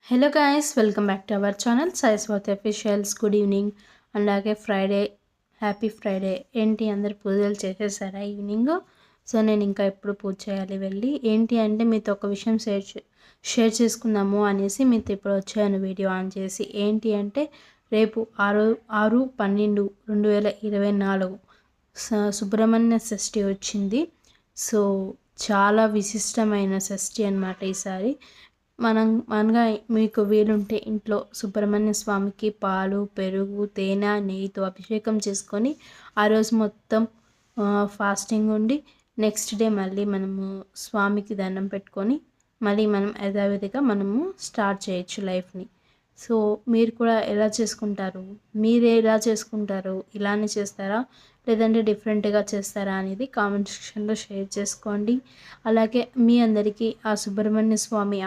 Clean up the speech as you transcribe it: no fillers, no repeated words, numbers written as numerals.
Hello guys, welcome back to our channel Saiswathi officials. Good evening. అలాగే Friday, happy Friday. ఏంటి అందరు పూజలు చేసేసారా evening? So నేను ఇంకా ఎప్పుడు పూజ చేయాలి వెళ్ళి. ఏంటి అంటే మీతో ఒక విషయం షేర్ చేసుకుందాము అనేసి మీతో ఇప్పుడు వచ్చాను వీడియో ఆన్ చేసి. ఏంటి అంటే రేపు 6/12/2024 సుబ్రహ్మణ్య షష్ఠి వచ్చింది. సో చాలా విశిష్టమైన షష్ఠి అన్నమాట ఈసారి. మనగా మీకు వీలుంటే ఇంట్లో సుబ్రహ్మణ్య స్వామికి పాలు, పెరుగు, తేనె, నెయ్యితో అభిషేకం చేసుకొని ఆ రోజు మొత్తం ఫాస్టింగ్ ఉండి నెక్స్ట్ డే మళ్ళీ మనము స్వామికి దండం పెట్టుకొని మళ్ళీ మనం యథావిధిగా మనము స్టార్ట్ చేయొచ్చు లైఫ్ని. సో మీరు కూడా ఎలా చేసుకుంటారు? మీరు ఎలా చేసుకుంటారు? ఇలానే చేస్తారా లేదంటే డిఫరెంట్గా చేస్తారా అనేది కామెంట్ సెక్షన్లో షేర్ చేసుకోండి. అలాగే మీ అందరికీ ఆ సుబ్రహ్మణ్య స్వామి